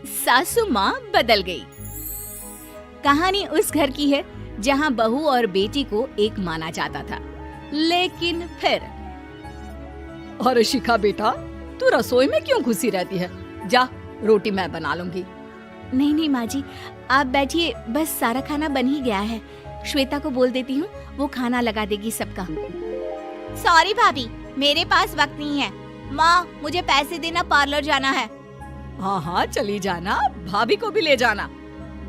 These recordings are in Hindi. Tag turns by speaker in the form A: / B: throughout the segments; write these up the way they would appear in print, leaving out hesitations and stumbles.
A: सासू माँ बदल गई। कहानी उस घर की है जहाँ बहू और बेटी को एक माना जाता था, लेकिन फिर
B: अरे शिखा बेटा, तू रसोई में क्यों घुसी रहती है? जा, रोटी मैं बना लूंगी।
A: नहीं नहीं माँ जी, आप बैठिए, बस सारा खाना बन ही गया है। श्वेता को बोल देती हूँ, वो खाना लगा देगी सबका। सॉरी भाभी, मेरे पास वक्त नहीं है। माँ, मुझे पैसे देना, पार्लर जाना है।
B: हाँ हाँ चली जाना, भाभी को भी ले जाना।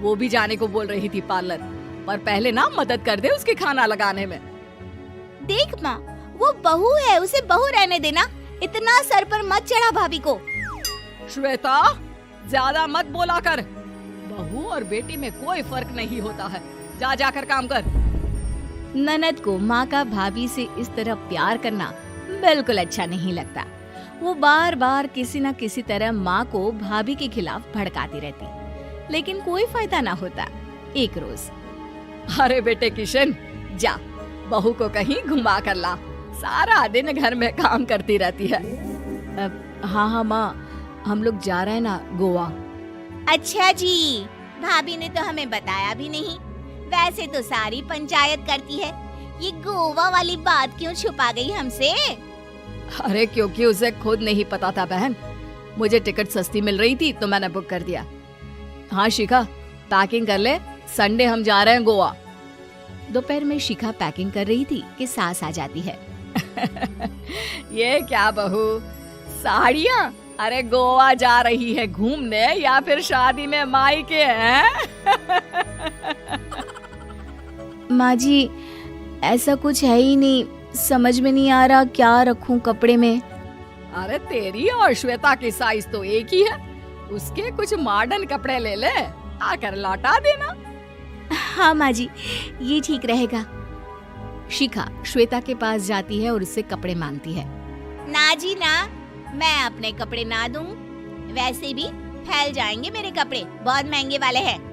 B: वो भी जाने को बोल रही थी पार्लर, पर पहले ना मदद कर दे उसके खाना लगाने में।
A: देख माँ, वो बहू है, उसे बहू रहने देना, इतना सर पर मत चढ़ा भाभी को।
B: श्वेता, ज्यादा मत बोला कर। बहू और बेटी में कोई फर्क नहीं होता है। जा जाकर काम कर।
A: ननद को माँ का भाभी से इस तरह प्यार करना बिल्कुल अच्छा नहीं लगता। वो बार बार किसी न किसी तरह माँ को भाभी के खिलाफ भड़काती रहती, लेकिन कोई फायदा ना होता। एक रोज,
B: अरे बेटे किशन, जा बहू को कहीं घुमा कर ला, सारा दिन घर में काम करती रहती है।
A: हाँ हाँ माँ, हम लोग जा रहे हैं ना गोवा। अच्छा जी, भाभी ने तो हमें बताया भी नहीं। वैसे तो सारी पंचायत करती है, ये गोवा वाली बात क्यों छुपा गई हमसे?
B: अरे क्योंकि उसे खुद नहीं पता था बहन। मुझे टिकट सस्ती मिल रही थी तो मैंने बुक कर दिया। हाँ शिखा, पैकिंग कर ले, संडे हम जा रहे हैं गोवा।
A: दोपहर में शिखा पैकिंग कर रही थी कि सास आ जाती है।
B: ये क्या बहू, साड़ियाँ? अरे गोवा जा रही है घूमने या फिर शादी में मायके हैं?
A: माँ जी, ऐसा कुछ है ही नहीं, समझ में नहीं आ रहा क्या रखूं कपड़े में।
B: अरे तेरी और श्वेता की साइज तो एक ही है, उसके कुछ मॉडर्न कपड़े ले ले, आकर लौटा देना।
A: हाँ माँ जी, ये ठीक रहेगा। शिखा श्वेता के पास जाती है और उससे कपड़े मांगती है। ना जी ना, मैं अपने कपड़े ना दूं, वैसे भी फैल जाएंगे मेरे कपड़े, बहुत महंगे वाले हैं।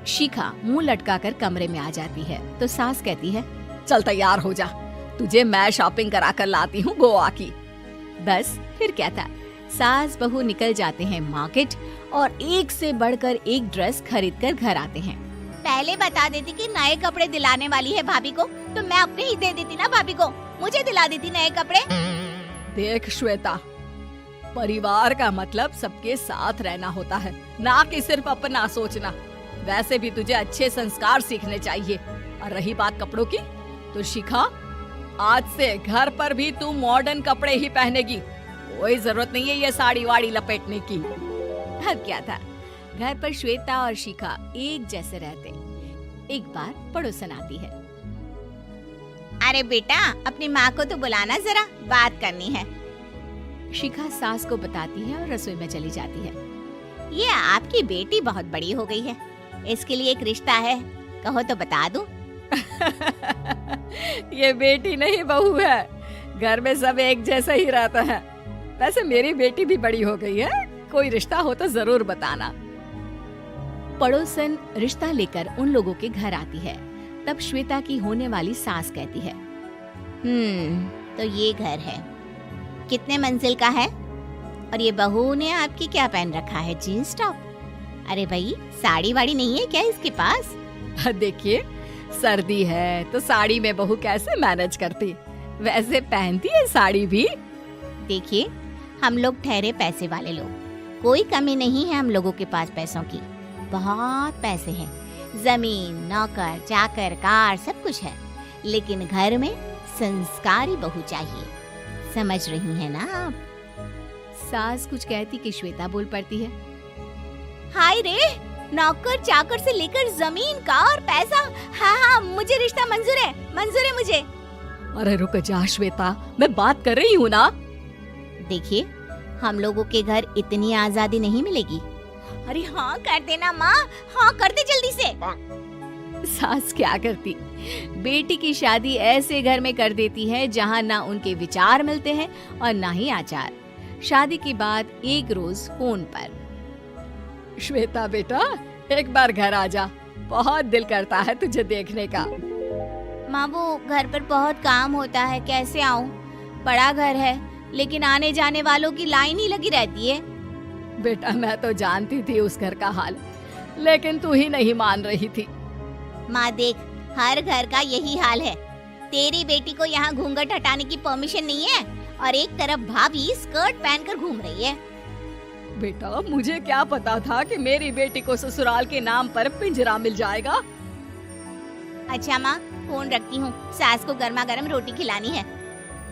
A: शिखा मुंह लटकाकर कमरे में आ जाती है तो सास कहती है,
B: चल तैयार हो जा, तुझे मैं शॉपिंग करा कर लाती हूँ गोवा की।
A: बस फिर क्या था, सास बहू निकल जाते हैं मार्केट और एक से बढ़कर एक ड्रेस खरीद कर घर आते हैं। पहले बता देती कि नए कपड़े दिलाने वाली है भाभी को, तो मैं अपने ही दे देती ना भाभी को, मुझे दिला देती नए कपड़े।
B: देख श्वेता, परिवार का मतलब सबके साथ रहना होता है, ना कि सिर्फ अपना सोचना। वैसे भी तुझे अच्छे संस्कार सीखने चाहिए। और रही बात कपड़ों की, तो शिखा, आज से घर पर भी तू मॉडर्न कपड़े ही पहनेगी, कोई जरूरत नहीं है ये साड़ी वाड़ी लपेटने की।
A: अब क्या था, घर पर श्वेता और शिखा एक जैसे रहते। एक बार पड़ोसन आती है। अरे बेटा, अपनी माँ को तो बुलाना जरा, बात करनी है। शिखा सास को बताती है और रसोई में चली जाती है। ये आपकी बेटी बहुत बड़ी हो गई है, इसके लिए एक रिश्ता है, कहो तो बता दूं।
B: ये बेटी नहीं बहू है, घर में सब एक जैसा ही रहता है। वैसे मेरी बेटी भी बड़ी हो गई है, कोई रिश्ता हो तो जरूर बताना।
A: पड़ोसन रिश्ता लेकर उन लोगों के घर आती है। तब श्वेता की होने वाली सास कहती है, तो ये घर है, कितने मंजिल का है? और ये बहू ने आपकी क्या पहन रखा है, जीन्स टॉप? अरे भाई, साड़ी वाड़ी नहीं है क्या इसके पास?
B: देखिए, सर्दी है तो साड़ी में बहू कैसे मैनेज करती, वैसे पहनती है साड़ी भी।
A: देखिए, हम लोग ठहरे पैसे वाले लोग, कोई कमी नहीं है हम लोगों के पास पैसों की, बहुत पैसे हैं, जमीन, नौकर चाकर, कार, सब कुछ है, लेकिन घर में संस्कारी बहू चाहिए, समझ रही हैं ना आप? सास कुछ कहती कि श्वेता बोल पड़ती है, हाय रे, नौकर चाकर से लेकर जमीन, कार, पैसा, हाँ हाँ मुझे रिश्ता मंजूर है मुझे।
B: अरे रुक जा श्वेता, मैं बात कर रही हूँ ना।
A: देखिए, हम लोगों के घर इतनी आजादी नहीं मिलेगी। अरे हाँ कर देना माँ, हाँ कर दे जल्दी से। सास क्या करती, बेटी की शादी ऐसे घर में कर देती है जहाँ ना उनके विचार मिलते हैं और ना ही आचार। शादी के बाद एक रोज फोन पर,
B: श्वेता बेटा, एक बार घर आ जा, बहुत दिल करता है तुझे देखने का।
A: माँ, वो घर पर बहुत काम होता है, कैसे आऊँ? बड़ा घर है, लेकिन आने जाने वालों की लाइन ही लगी रहती है।
B: बेटा मैं तो जानती थी उस घर का हाल, लेकिन तू ही नहीं मान रही थी।
A: माँ देख, हर घर का यही हाल है। तेरी बेटी को यहाँ घूंघट हटाने की परमिशन नहीं है और एक तरफ भाभी स्कर्ट पहनकर घूम रही है।
B: बेटा मुझे क्या पता था कि मेरी बेटी को ससुराल के नाम पर पिंजरा मिल जाएगा।
A: अच्छा माँ, फोन रखती हूँ, सास को गर्मा गर्म रोटी खिलानी है।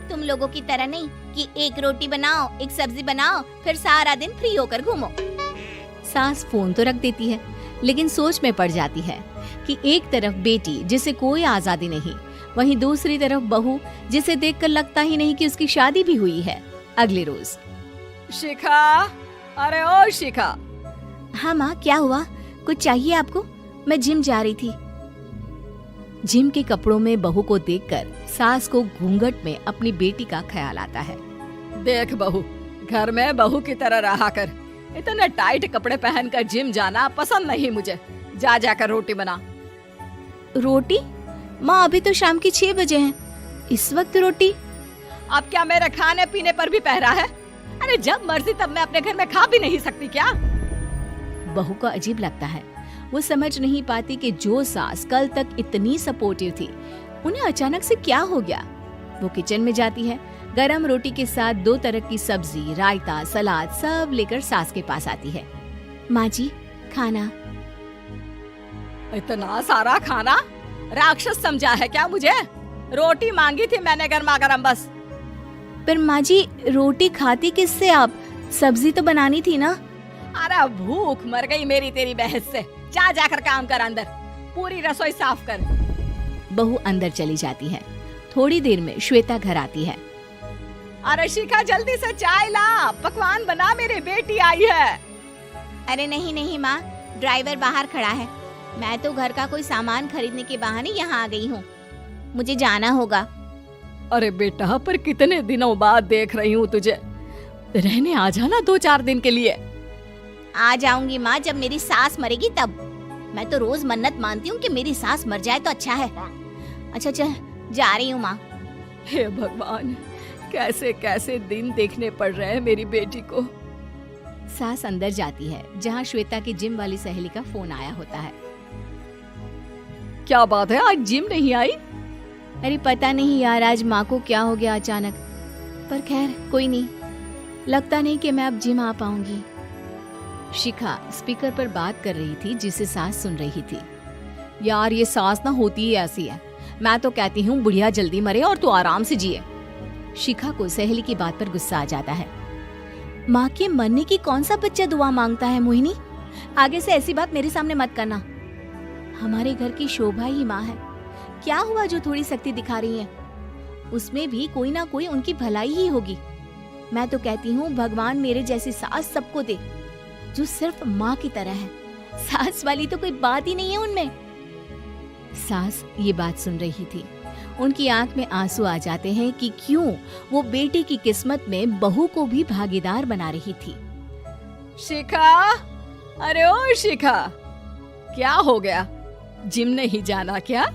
A: तुम लोगों की तरह नहीं कि एक रोटी बनाओ, एक सब्जी बनाओ, फिर सारा दिन फ्री होकर घूमो।
C: सास फोन तो रख देती है, लेकिन सोच में पड़ जाती है कि एक तरफ बेटी जिसे कोई आजादी नहीं, वहीं दूसरी तरफ बहू जिसे देखकर लगता ही नहीं कि उसकी शादी भी हुई है। अगले रोज।
B: शिखा, अरे ओ शिखा।
C: हाँ माँ, क्या हुआ? कुछ चाहिए आपको? मैं जिम जा रही थी। जिम के कपड़ों में बहू को देखकर सास को घूंघट में अपनी बेटी का ख्याल आता है।
B: देख बहू, घर में बहू की तरह रहा कर। इतने टाइट कपड़े पहनकर जिम जाना पसंद नहीं मुझे। जा जाकर रोटी बना।
C: रोटी? माँ अभी तो शाम के 6 बजे हैं, इस वक्त रोटी?
B: अब क्या मेरे खाने पीने पर भी पहरा है? अरे जब मर्जी तब मैं अपने घर में खा भी नहीं सकती क्या?
C: बहू को अजीब लगता है। वो समझ नहीं पाती कि जो सास कल तक इतनी सपोर्टिव थी, उन्हें अचानक से क्या हो गया। वो किचन में जाती है, गरम रोटी के साथ 2 तरह की सब्जी, रायता, सलाद सब लेकर सास के पास आती है। माँ जी, खाना।
B: इतना सारा खाना? राक्षस समझा है क्या मुझे? रोटी मांगी थी मैंने गर्मा गर्म बस।
C: पर माँ जी, रोटी खाती किससे आप? सब्जी तो बनानी थी ना।
B: अरे भूख मर गई मेरी तेरी बहस से। जा जाकर काम कर, अंदर पूरी रसोई साफ कर।
C: बहू अंदर चली जाती है। थोड़ी देर में श्वेता घर आती है।
B: अरे शिखा, जल्दी से चाय ला, पकवान बना, मेरी बेटी आई है।
A: अरे नहीं नहीं माँ, ड्राइवर बाहर खड़ा है। मैं तो घर का कोई सामान खरीदने के बहाने यहाँ आ गई हूँ, मुझे जाना होगा।
B: अरे बेटा, पर कितने दिनों बाद देख रही हूँ तुझे, रहने आ जाना 2-4 दिन के लिए।
A: आ जाऊंगी माँ, जब मेरी सास मरेगी तब। मैं तो रोज मन्नत मानती हूँ कि मेरी सास मर जाए तो अच्छा है। अच्छा चल, जा रही हूँ माँ।
B: हे भगवान, कैसे कैसे दिन देखने पड़ रहे हैं मेरी बेटी को।
C: सास अंदर जाती है, जहाँ श्वेता की जिम वाली सहेली का फोन आया होता है।
B: क्या बात है, आज जिम नहीं आई?
C: अरे पता नहीं यार, आज माँ को क्या हो गया अचानक। पर खैर कोई नहीं, लगता नहीं कि मैं अब जिम आ पाऊंगी। शिखा स्पीकर पर बात कर रही थी, जिसे सास सुन रही थी।
B: यार ये सास ना होती ही ऐसी है। मैं तो कहती हूँ बुढ़िया जल्दी मरे और तू आराम से जिए।
C: शिखा को सहेली की बात पर गुस्सा आ जाता है। माँ के मरने की कौन सा बच्चा दुआ मांगता है मोहिनी? आगे से ऐसी बात मेरे सामने मत करना। हमारे घर की शोभा ही माँ है। क्या हुआ जो थोड़ी सख्ती दिखा रही है? उसमें भी कोई ना कोई उनकी भलाई ही होगी। मैं तो कहती हूँ भगवान मेरे जैसी सास सबको दे, जो सिर्फ माँ की तरह है। सास वाली तो कोई बात ही नहीं है उनमें। सास ये बात सुन रही थी। उनकी आंख में आंसू आ जाते हैं कि क्यों वो बेटी की किस्मत में बहू को भी भागीदार बना रही थी।
B: शिखा, अरे ओ शिखा, क्या हो गया? जिम नहीं जाना क्या?